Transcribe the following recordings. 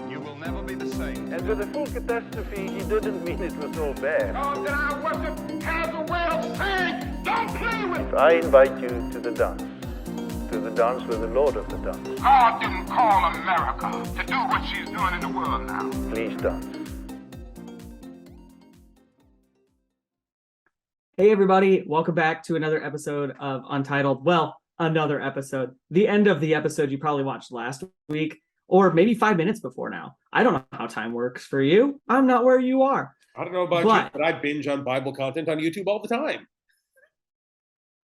You will never be the same. And with the full catastrophe, he didn't mean it was all bad. Oh, that I worship has a way of saying, don't play with. I invite you to the dance with the Lord of the dance. God didn't call America to do what she's doing in the world now. Please dance. Hey everybody, welcome back to another episode of Untitled. Well, another episode. The end of the episode you probably watched last week, or maybe 5 minutes before now. I don't know how time works for you. I'm not where you are. I don't know about you, but I binge on Bible content on YouTube all the time.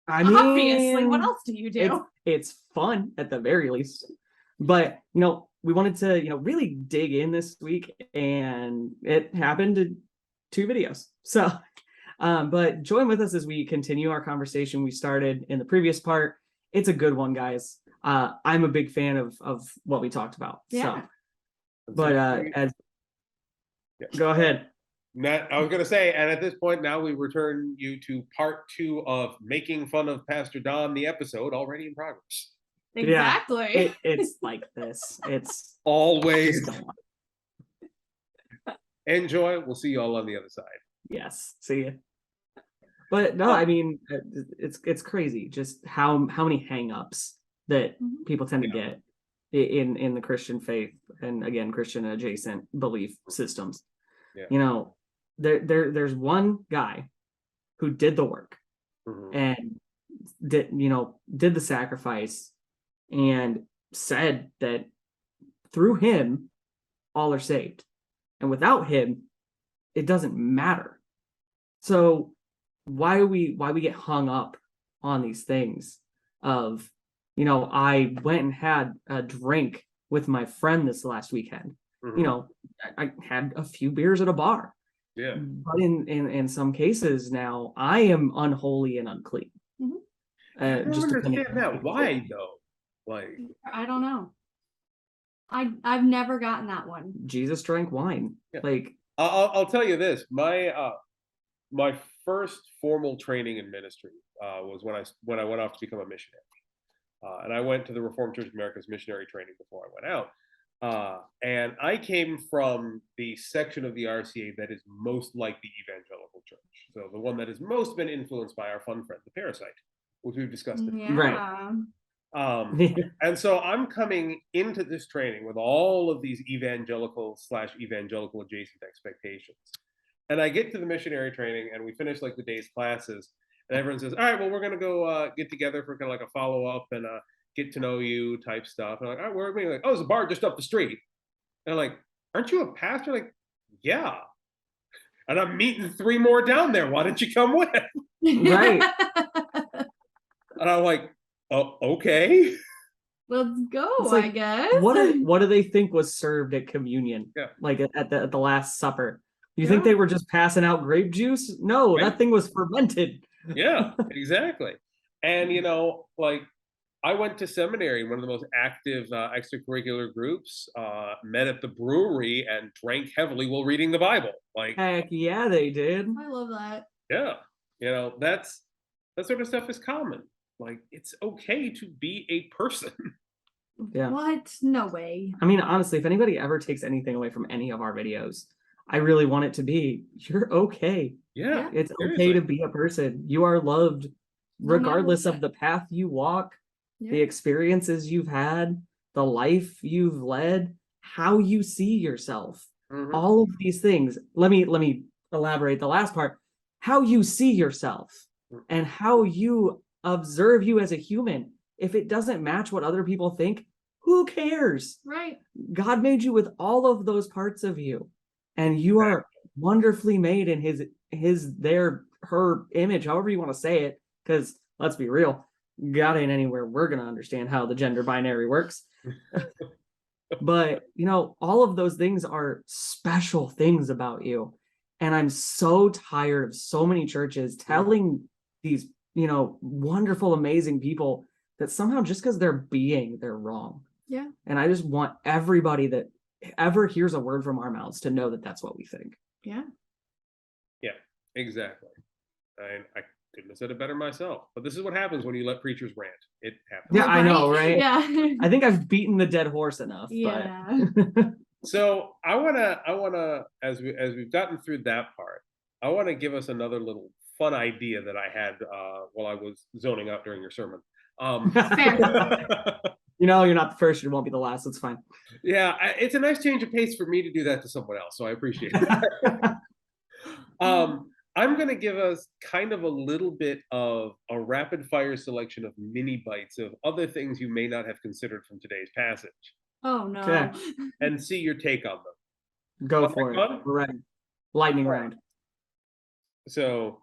I mean, obviously, what else do you do? It's fun at the very least. But, we wanted to, really dig in this week, and it happened to 2 videos. So, but join with us as we continue our conversation we started in the previous part. It's a good one, guys. I'm a big fan of what we talked about. Yeah. So, but go ahead. I was going to say, and at this point now we return you to part 2 of Making Fun of Pastor Don, the episode already in progress. Exactly. Yeah, it's like this. It's always. Enjoy. We'll see you all on the other side. Yes. See you. But no, I mean, it's crazy just how many hang-ups that people tend to get in the Christian faith, and again, Christian adjacent belief systems. Yeah. There's one guy who did the work and did the sacrifice and said that through him all are saved, and without him it doesn't matter. So why we get hung up on these things of I went and had a drink with my friend this last weekend. I had a few beers at a bar. Yeah. But in some cases now, I am unholy and unclean. I don't understand that. Why though? Like, I don't know. I've never gotten that one. Jesus drank wine. Yeah. Like, I'll tell you this. My first formal training in ministry was when I went off to become a missionary, and I went to the Reformed Church of America's missionary training before I went out. And I came from the section of the RCA that is most like the evangelical church. So the one that has most been influenced by our fun friend, the Parasite, which we've discussed. Yeah. Right. And so I'm coming into this training with all of these evangelical/evangelical adjacent expectations. And I get to the missionary training and we finish like the day's classes and everyone says, all right, well, we're going to go get together for kind of like a follow-up and get to know you type stuff. And I'm like, all right, where are we? Like, oh, there's a bar just up the street. And I'm like, aren't you a pastor? Like, yeah. And I'm meeting 3 more down there. Why don't you come with? Right. And I'm like, oh, okay. Let's go, like, I guess. What do they think was served at communion? Yeah. Like at the Last Supper? You think they were just passing out grape juice? No, right. That thing was fermented. Yeah, exactly. And like, I went to seminary, one of the most active extracurricular groups, met at the brewery and drank heavily while reading the Bible. Like, heck yeah, they did. I love that. Yeah. That sort of stuff is common. Like, it's okay to be a person. Yeah. What? No way. I mean, honestly, if anybody ever takes anything away from any of our videos, I really want it to be, you're okay. Yeah. It's okay to be a person. You are loved regardless of the path you walk, the experiences you've had, the life you've led, how you see yourself. All of these things. Let me elaborate the last part. How you see yourself and how you observe you as a human. If it doesn't match what other people think, who cares? Right. God made you with all of those parts of you, and you are wonderfully made in her image, however you want to say it, because let's be real, God ain't anywhere we're going to understand how the gender binary works. But, all of those things are special things about you. And I'm so tired of so many churches telling these, wonderful, amazing people that somehow just because they're wrong. Yeah. And I just want everybody that ever hears a word from our mouths to know that that's what we think. Yeah. Yeah, exactly. couldn't have said it better myself. But this is what happens when you let preachers rant. It happens. Yeah, I know, right? Yeah. I think I've beaten the dead horse enough. Yeah. But So I wanna, as we've gotten through that part, I wanna give us another little fun idea that I had while I was zoning out during your sermon. you know, you're not the first, you won't be the last. It's fine. Yeah, it's a nice change of pace for me to do that to someone else, so I appreciate it. I'm going to give us kind of a little bit of a rapid fire selection of mini bites of other things you may not have considered from today's passage, Oh no. Okay. and see your take on them. Go Okay, for it. fun? We're ready. Lightning round. So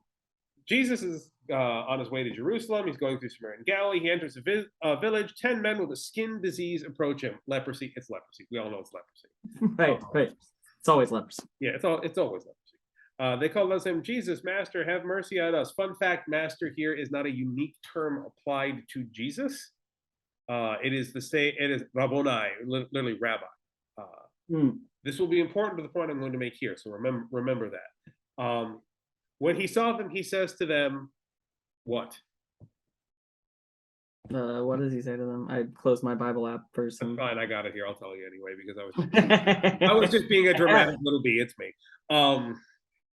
Jesus is on his way to Jerusalem. He's going through Samaritan Galilee. He enters a village. 10 men with a skin disease approach him. Leprosy. It's leprosy. We all know it's leprosy. Right. It's always lepers. Yeah, it's always leprosy. They called out him, Jesus, Master, have mercy on us. Fun fact, Master here is not a unique term applied to Jesus. It is Rabboni, literally rabbi. This will be important to the point I'm going to make here, so remember that. When he saw them, he says to them, what? What does he say to them? I closed my Bible app first. That's fine, I got it here. I'll tell you anyway, because I was just being a dramatic little bee. It's me.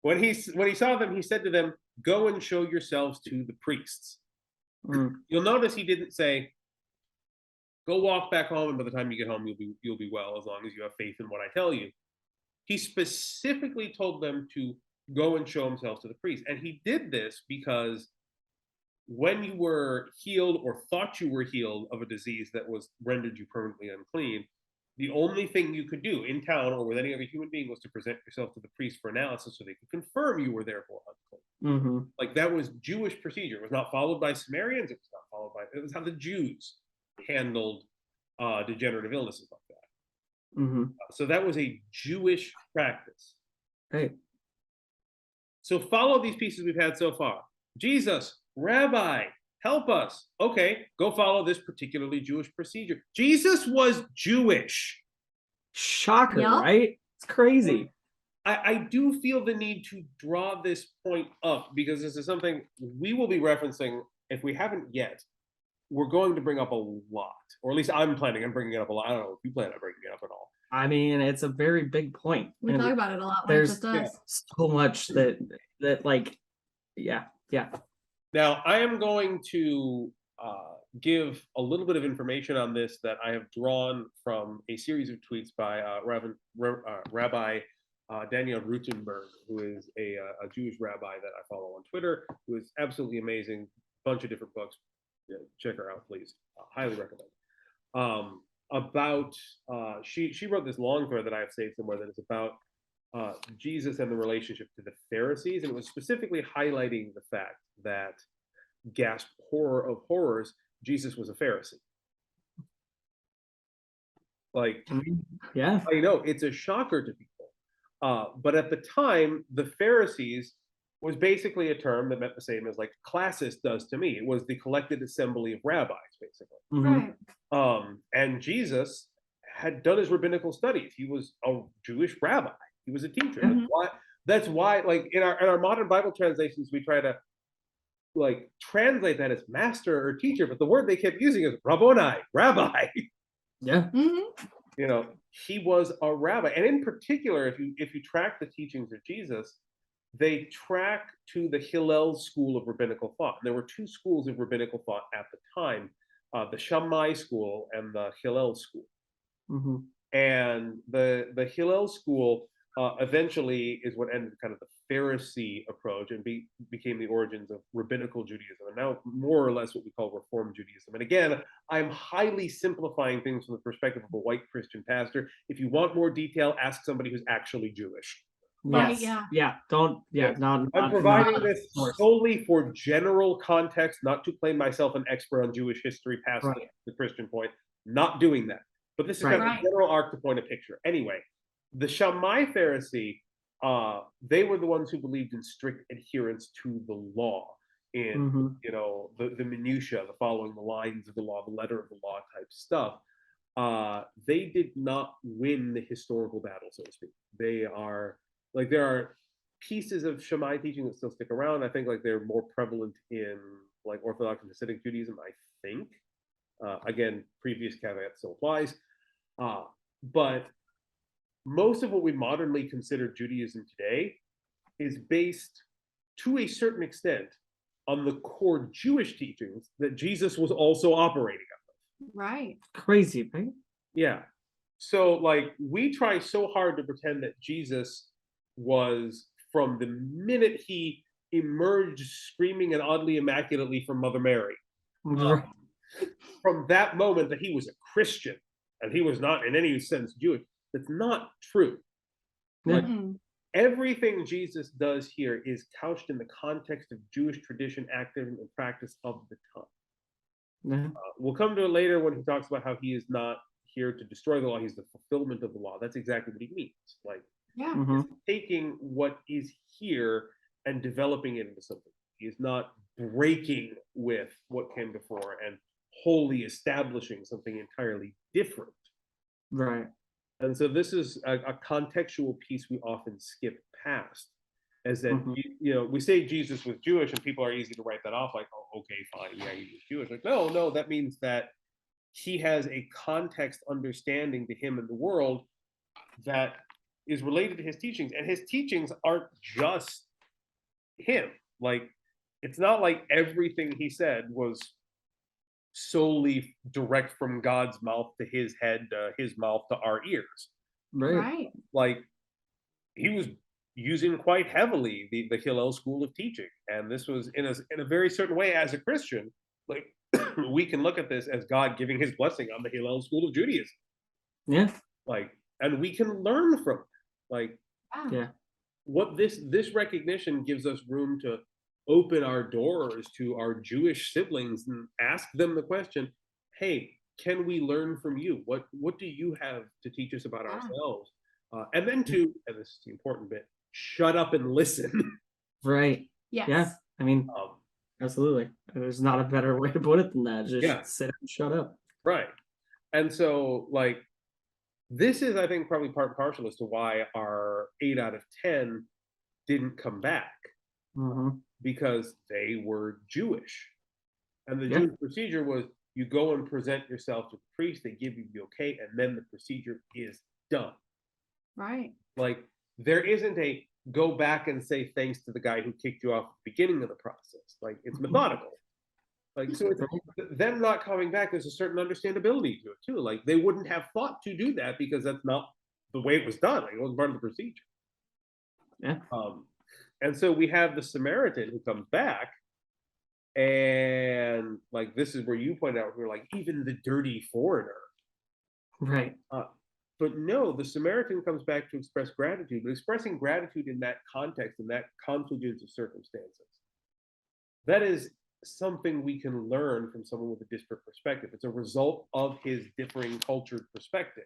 When he saw them, he said to them, go and show yourselves to the priests. You'll notice he didn't say, go walk back home, and by the time you get home, you'll be well, as long as you have faith in what I tell you. He specifically told them to go and show themselves to the priest. And he did this because when you were healed or thought you were healed of a disease that was rendered you permanently unclean, the only thing you could do in town or with any other human being was to present yourself to the priest for analysis so they could confirm you were therefore unclean. Like, that was Jewish procedure. It was not followed by Samaritans. It was how the Jews handled degenerative illnesses like that. So that was a Jewish practice. Right. So follow these pieces we've had so far. Jesus, Rabbi, help us. Okay, go follow this particularly Jewish procedure. Jesus was Jewish. Shocker, Yep. right? It's crazy. I do feel the need to draw this point up because this is something we will be referencing. If we haven't yet, we're going to bring up a lot, or at least I'm planning on bringing it up a lot. I don't know if you plan on bringing it up at all. I mean, it's a very big point. We And talk about it a lot. there's So so much that like, yeah. Now, I am going to give a little bit of information on this that I have drawn from a series of tweets by Rabbi Daniel Rutenberg, who is a Jewish rabbi that I follow on Twitter, who is absolutely amazing. Bunch of different books. Yeah, check her out, please. Highly recommend. She wrote this long thread that I have saved somewhere that is about Jesus and the relationship to the Pharisees, and it was specifically highlighting the fact that, gasp horror of horrors, Jesus was a Pharisee. Like, Yeah. I know it's a shocker to people, but at the time, the Pharisees was basically a term that meant the same as like classist does to me. It was the collected assembly of rabbis, basically. right. And Jesus had done his rabbinical studies. He was a Jewish rabbi. He was a teacher. That's why, like, in our modern Bible translations, we try to like translate that as master or teacher, but the word they kept using is rabboni, rabbi. Yeah. You know, he was a rabbi, and in particular, if you track the teachings of Jesus, they track to the Hillel school of rabbinical thought. And there were two schools of rabbinical thought at the time, the Shammai school and the Hillel school. And the Hillel school eventually is what ended kind of the Pharisee approach and became the origins of rabbinical Judaism, and now more or less what we call Reform Judaism. And again, I'm highly simplifying things from the perspective of a white Christian pastor. If you want more detail, ask somebody who's actually Jewish. Right, Yes. Yeah. Don't. Yeah. I'm Not providing this solely for general context, not to claim myself an expert on Jewish history past the Christian point. Not doing that. But this is kind of a general arc to point a picture. Anyway, the Shammai Pharisee, they were the ones who believed in strict adherence to the law, in you know, the minutia, the following the lines of the law, the letter of the law type stuff. They did not win the historical battle, so to speak. They are like, there are pieces of Shammai teaching that still stick around. I think like they're more prevalent in like Orthodox and Hasidic Judaism, I think. Again, previous caveat still applies. But most of what we modernly consider Judaism today is based to a certain extent on the core Jewish teachings that Jesus was also operating on. Right. Crazy, right? Yeah. So like we try so hard to pretend that Jesus was, from the minute he emerged screaming and oddly immaculately from Mother Mary, from that moment that he was a Christian and he was not in any sense Jewish. That's not true. Like, everything Jesus does here is couched in the context of Jewish tradition, activity, and practice of the time. We'll come to it later when he talks about how he is not here to destroy the law, he's the fulfillment of the law. That's exactly what he means. Like, he's taking what is here and developing it into something. He is not breaking with what came before and wholly establishing something entirely different. Right. And so this is a contextual piece we often skip past, as that, you know, we say Jesus was Jewish and people are easy to write that off like, oh, okay, fine, yeah, he was Jewish. Like, no, that means that he has a context understanding to him in the world that is related to his teachings. And his teachings aren't just him. Like, it's not like everything he said was solely direct from God's mouth to his head, his mouth to our ears. Right. Like, he was using quite heavily the Hillel school of teaching, and this was in a very certain way. As a Christian, like, we can look at this as God giving his blessing on the Hillel school of Judaism. Yeah. Like, and we can learn from it. Like, Yeah. what this recognition gives us room to open our doors to our Jewish siblings and ask them the question, hey, can we learn from you? What do you have to teach us about ourselves? And then to, and this is the important bit, shut up and listen. Right. Yes. Yeah. I mean, absolutely. There's not a better way to put it than that. Just sit and shut up. Right. And so, like, this is, I think, probably part and parcel as to why our 8 out of 10 didn't come back. Because they were Jewish. And the Jewish procedure was, you go and present yourself to the priest, they give you the okay, and then the procedure is done. Right. Like, there isn't a go back and say thanks to the guy who kicked you off at the beginning of the process. Like, it's methodical. Like, so it's, them not coming back, there's a certain understandability to it too. Like, they wouldn't have thought to do that because that's not the way it was done. Like, it wasn't part of the procedure. Yeah. And so we have the Samaritan who comes back, and like, this is where you point out, we're like, even the dirty foreigner. Right. But no, the Samaritan comes back to express gratitude, but expressing gratitude in that context, in that confluence of circumstances. That is something we can learn from someone with a disparate perspective. It's a result of his differing cultured perspective.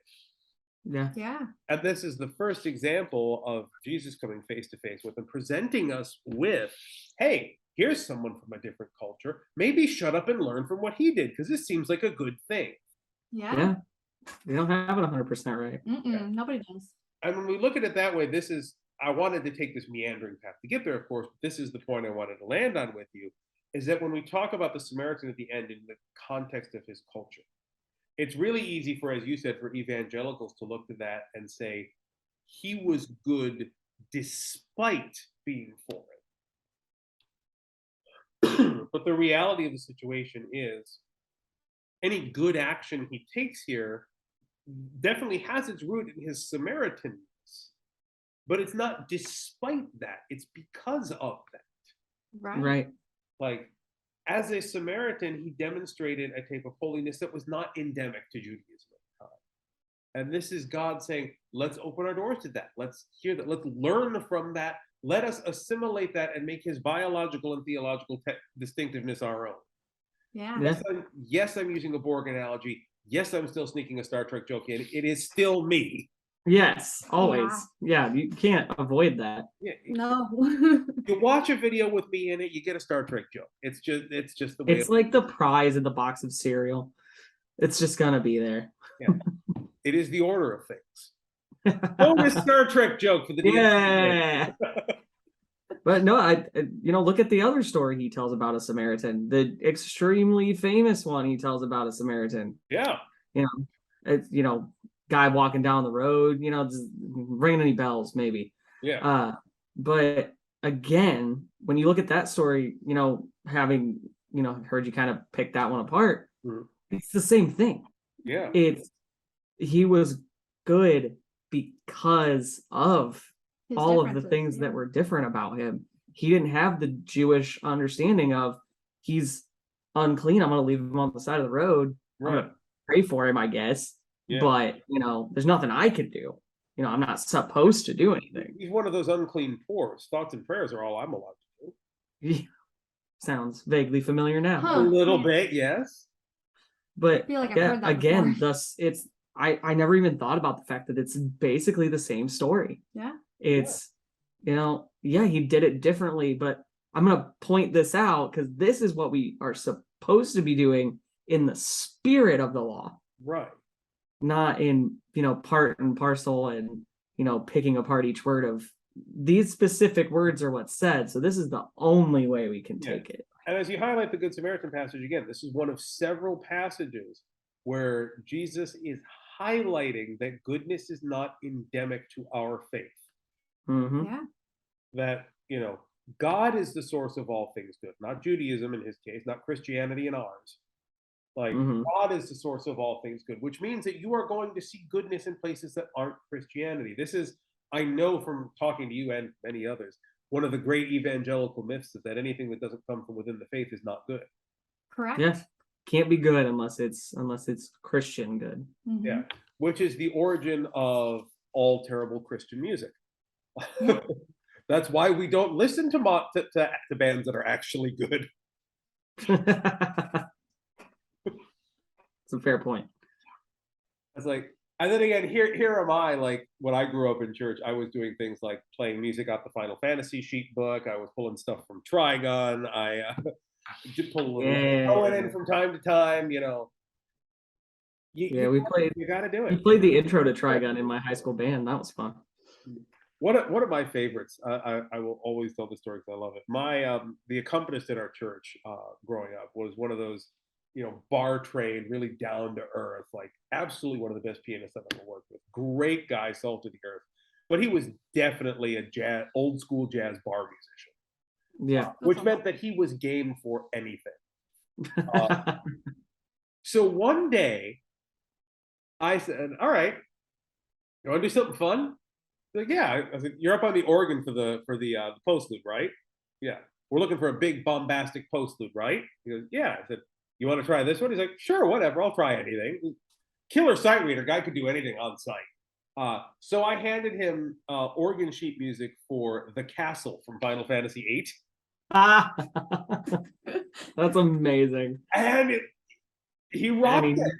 Yeah. Yeah. And this is the first example of Jesus coming face to face with and presenting us with, hey, here's someone from a different culture. Maybe shut up and learn from what he did, because this seems like a good thing. Yeah. Yeah. You don't have it 100% right. Nobody does. And when we look at it that way, this is, I wanted to take this meandering path to get there, of course, but this is the point I wanted to land on with you, is that when we talk about the Samaritan at the end in the context of his culture, it's really easy for, as you said, for evangelicals to look to that and say, he was good despite being foreign. But the reality of the situation is, any good action he takes here definitely has its root in his Samaritanness. But it's not despite that, it's because of that. Right. Like, as a Samaritan, he demonstrated a type of holiness that was not endemic to Judaism at the time. And this is God saying, let's open our doors to that. Let's hear that. Let's learn from that. Let us assimilate that and make his biological and theological distinctiveness our own. Yeah. Yes, I'm using a Borg analogy. Yes, I'm still sneaking a Star Trek joke in. It is still me. Yes, always. Yeah, you can't avoid that. Yeah. No. You watch a video with me in it, you get a Star Trek joke. It's just the way. It's like the prize in the box of cereal. It's just gonna be there. Yeah. It is the order of things. Bonus Star Trek joke for the Yeah. But no, look at the other story he tells about a Samaritan, the extremely famous one he tells about a Samaritan. Yeah. You know, it's, guy walking down the road, just ringing any bells, maybe. Yeah. But again, when you look at that story, having, heard you kind of pick that one apart, Mhm. it's the same thing. Yeah. He was good because of His all of the differences, things yeah. that were different about him. He didn't have the Jewish understanding of he's unclean. I'm going to leave him on the side of the road. I'm Right. going to pray for him, I guess. Yeah. But, there's nothing I can do. I'm not supposed to do anything. He's one of those unclean pores. Thoughts and prayers are all I'm allowed to do. Sounds vaguely familiar now. Huh. A little yeah. bit, yes. But I feel like I've yeah, heard that again, before. thus it's I never even thought about the fact that it's basically the same story. Yeah. It's he did it differently, but I'm gonna point this out because this is what we are supposed to be doing in the spirit of the law, Right. not in part and parcel and picking apart each word of these specific words are what's said. So this is the only way we can take it. And as you highlight the Good Samaritan passage again, this is one of several passages where Jesus is highlighting that goodness is not endemic to our faith. Mm-hmm. Yeah. That, God is the source of all things good, not Judaism in his case, not Christianity in ours. Like, Mhm. God is the source of all things good, which means that you are going to see goodness in places that aren't Christianity. This is, I know from talking to you and many others, one of the great evangelical myths is that anything that doesn't come from within the faith is not good. Correct. Yeah, can't be good unless it's Christian good. Mhm. Yeah, which is the origin of all terrible Christian music. Yeah. That's why we don't listen to bands that are actually good. It's a fair point. It's like, and then again, here am I, like, when I grew up in church, I was doing things like playing music out the Final Fantasy sheet book. I was pulling stuff from Trigun. I did pull a little Owen in from time to time, Yeah, we played. You got to do We it. played the intro to Trigun in my high school band. That was fun. One of my favorites, I will always tell the story because I love it. My the accompanist in our church growing up was one of those, bar trained, really down to earth, like absolutely one of the best pianists I've ever worked with. Great guy, salt of the earth, but he was definitely a old school jazz bar musician. Yeah. Which meant that he was game for anything. So one day, I said, "All right, you want to do something fun?" Like, yeah. I said, "You're up on the organ for the postlude, right?" "Yeah." "We're looking for a big bombastic postlude, right?" He goes, "Yeah." I said, "You want to try this one?" He's like, "Sure, whatever. I'll try anything." Killer sight reader, guy could do anything on sight. So I handed him organ sheet music for The Castle from Final Fantasy VIII. That's amazing. And he rocked it.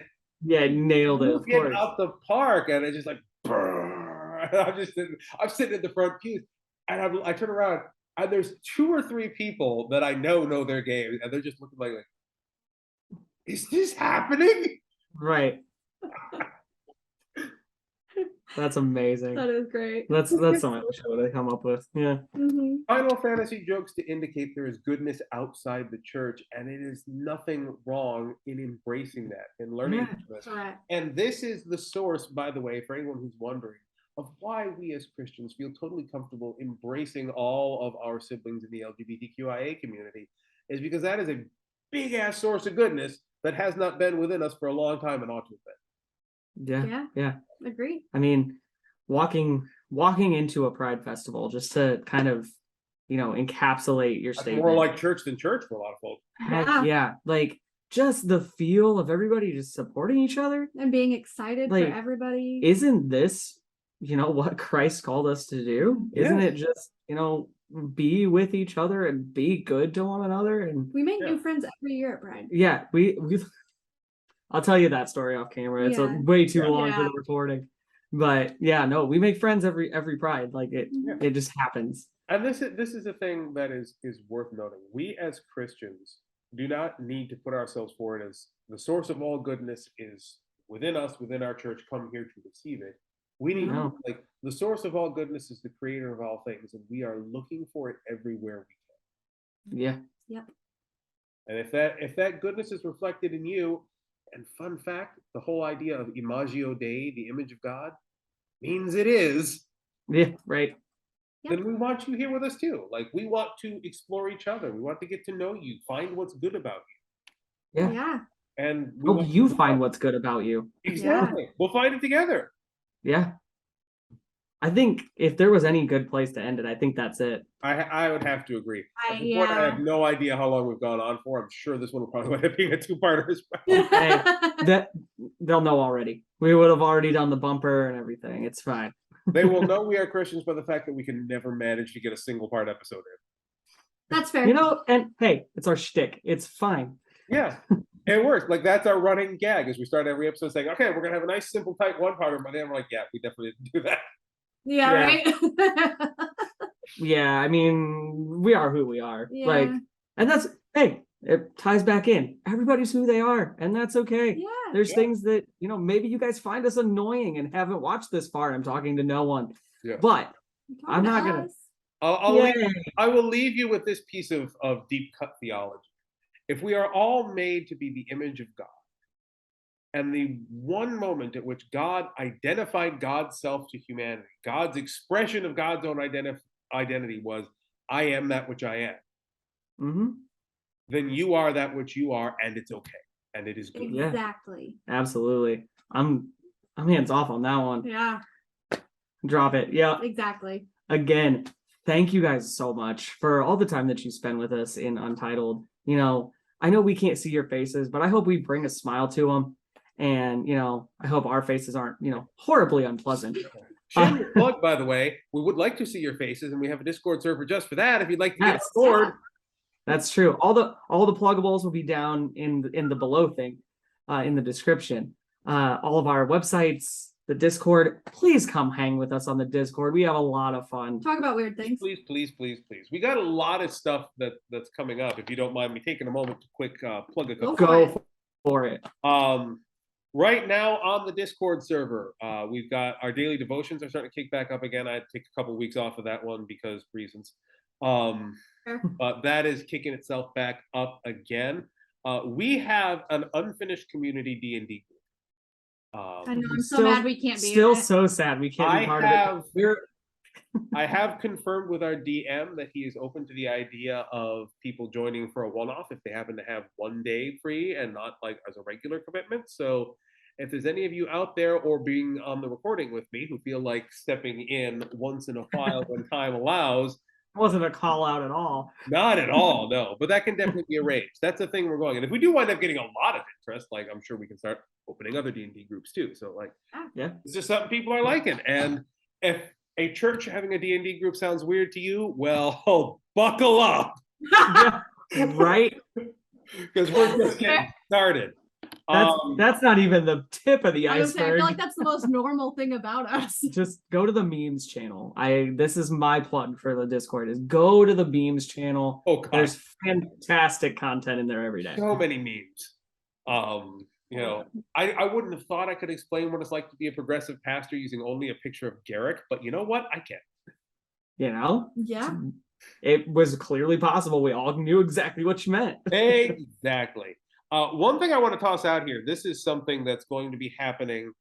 Yeah, nailed it. Of Get course. out the park, and it's just like, brrr. I'm sitting in the front pews, and I turn around, and there's 2 or 3 people that I know their game, and they're just looking like, is this happening? Right. That's amazing. That is great. That's something I wish I would have come up with. Yeah. Mhm. Final Fantasy jokes to indicate there is goodness outside the church, and it is nothing wrong in embracing that and learning this. Correct. And this is the source, by the way, for anyone who's wondering, of why we as Christians feel totally comfortable embracing all of our siblings in the LGBTQIA community, is because that is a big ass source of goodness that has not been within us for a long time and ought to have been. Yeah. Agree. I mean, walking into a Pride festival just to kind of, encapsulate your That's statement. more like church than church for a lot of folks. Heck yeah. Like just the feel of everybody just supporting each other. And being excited for everybody. Isn't this, what Christ called us to do? Isn't it just, be with each other and be good to one another? And we make new friends every year at Pride. yeah, we I'll tell you that story off camera. It's way too long for the recording. But yeah, no, we make friends every Pride. Like it just happens. And this is a thing that is worth noting. We as Christians do not need to put ourselves forward as the source of all goodness is within us, within our church. Come here to receive it. We need No. like the source of all goodness is the creator of all things, and we are looking for it everywhere we Yeah. Yep. can. And if that goodness is reflected in you, and fun fact, the whole idea of imagio Dei, the image of God, means it is, Yeah. Right. Yep. then we want you here with us too. Like we want to explore each other. We want to get to know you, find what's good about you. Yeah. Yeah. And we Help want you to find what's good about you. exactly. We'll find it together. Yeah. I think if there was any good place to end it, I think that's it. I would have to agree. At this point, Yeah. I have no idea how long we've gone on for. I'm sure this one will probably end up being a two-parter as well. Hey, that they'll know already. We would have already done the bumper and everything. It's fine. They will know we are Christians by the fact that we can never manage to get a single part episode in. That's fair. You know, and hey, it's our shtick. It's fine. Yeah, it works. Like that's our running gag as we start every episode saying, okay, we're gonna have a nice simple tight one-parter, but then we're like, yeah, we definitely didn't do that. Yeah, right. Yeah, I mean, we are who we are. Yeah. Like, and that's hey, it ties back in. Everybody's who they are, and that's okay. Yeah. There's Yeah. things that, you know, maybe you guys find us annoying and haven't watched this far. I'm talking to no one. Yeah. But I'm not gonna- I'll Yay. I will leave you with this piece of deep cut theology. If we are all made to be the image of God, and the one moment at which God identified God's self to humanity, God's expression of God's own identity was, I am that which I am, Mhm. then you are that which you are, and it's okay. And it is good. Yeah. Exactly. Absolutely. I'm hands off on that one. Yeah, Drop it. Yeah. exactly. Again, thank you guys so much for all the time that you spend with us in Untitled. You know, I know we can't see your faces, but I hope we bring a smile to them. And, you know, I hope our faces aren't, you know, horribly unpleasant. Shameless plug, by the way, we would like to see your faces, and we have a Discord server just for that. If you'd like to get Yes. Discord, That's true. All the pluggables will be down in the below thing, in the description. All of our websites, the Discord. Please come hang with us on the Discord. We have a lot of fun. Talk about weird things. please. We got a lot of stuff that's coming up. If you don't mind me taking a moment to quick plug a couple. Go for it. Right now on the Discord server, we've got our daily devotions are starting to kick back up again. I had to take a couple weeks off of that one because reasons. Sure. But that is kicking itself back up again. We have an unfinished community D&D group. I know. I'm so mad we can't be. Still in it. so sad we can't be part of it. I have confirmed with our DM that he is open to the idea of people joining for a one-off if they happen to have one day free and not like as a regular commitment. So if there's any of you out there or being on the recording with me who feel like stepping in once in a while when time allows, Wasn't a call out at all. not at all, no. But that can definitely be arranged. That's the thing we're going. And if we do wind up getting a lot of interest, like I'm sure we can start opening other D&D groups too. So like, Yeah. it's just something people are liking. And if a church having a D&D group sounds weird to you, well, buckle up. Yeah. Right. Because we're just getting started. That's not even the tip of the I was gonna say, I iceberg. feel like that's the most normal thing about us. Just go to the memes channel. This is my plug for the Discord is go to the memes channel. Oh, God. There's fantastic content in there every day. So many memes. You know, I wouldn't have thought I could explain what it's like to be a progressive pastor using only a picture of Garrick, but you know what? I can. You know? Yeah. It was clearly possible. We all knew exactly what you meant. Exactly. One thing I want to toss out here, this is something that's going to be happening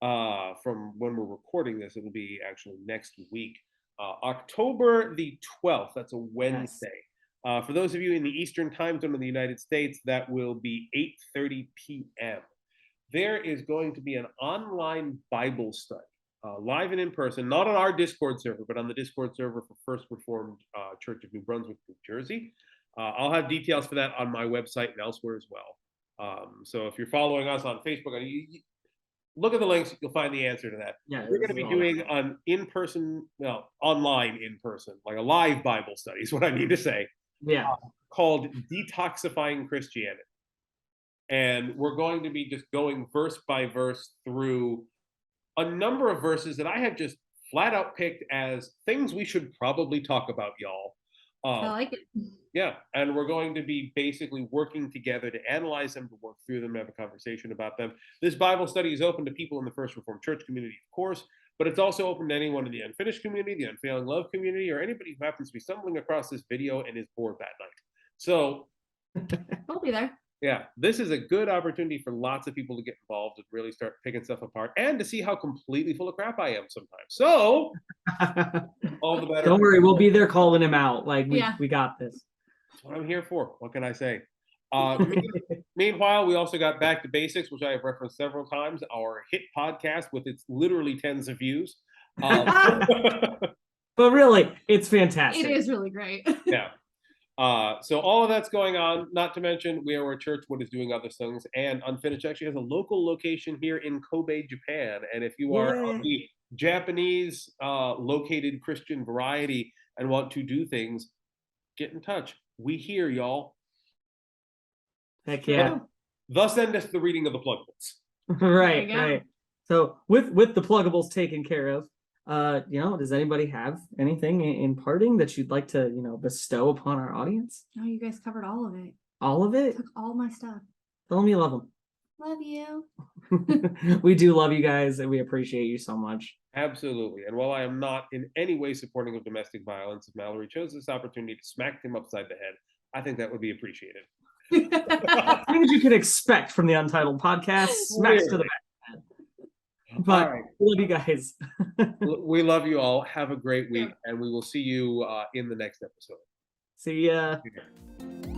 from when we're recording this. It'll be actually next week. October the 12th, that's a Wednesday. For those of you in the Eastern time zone of the United States, that will be 8:30 p.m. There is going to be an online Bible study, live and in person, not on our Discord server, but on the Discord server for First Reformed Church of New Brunswick, New Jersey. I'll have details for that on my website and elsewhere as well. So if you're following us on Facebook, look at the links, you'll find the answer to that. Yeah, We're going to be doing an in-person, well, online in-person, like a live Bible study is what I mean to say, called Detoxifying Christianity. And we're going to be just going verse by verse through a number of verses that I have just flat out picked as things we should probably talk about, y'all. I like it. Yeah, and we're going to be basically working together to analyze them, to work through them, and have a conversation about them. This Bible study is open to people in the First Reformed Church community, of course, but it's also open to anyone in the Unfinished community, the Unfailing Love community, or anybody who happens to be stumbling across this video and is bored that night. So, I'll be there. yeah, this is a good opportunity for lots of people to get involved and really start picking stuff apart and to see how completely full of crap I am sometimes. So, all the better. Don't worry, we'll be there calling him out. Like Yeah. we got this. That's what I'm here for. What can I say? Meanwhile, we also got Back to Basics, which I have referenced several times, our hit podcast with its literally tens of views. But really, it's fantastic. It is really great. Yeah. So all of that's going on. Not to mention, we are a church what is doing other things, and Unfinished actually has a local location here in Kobe, Japan. And if you are of the Japanese located Christian variety and want to do things, get in touch. We here, y'all. Heck yeah. Thus endeth the reading of the pluggables. Right, There you go. right. So with the pluggables taken care of, does anybody have anything in parting that you'd like to, bestow upon our audience? No, you guys covered all of it. All of it? Took all my stuff. Tell them you love Love you. them. We do love you guys, and we appreciate you so much. Absolutely. And while I am not in any way supporting of domestic violence, if Mallory chose this opportunity to smack him upside the head, I think that would be appreciated. Things you could expect from the Untitled podcast, smacks to the back. But All right. we love you guys. We love you all. Have a great week, and we will see you in the next episode. See ya. Okay.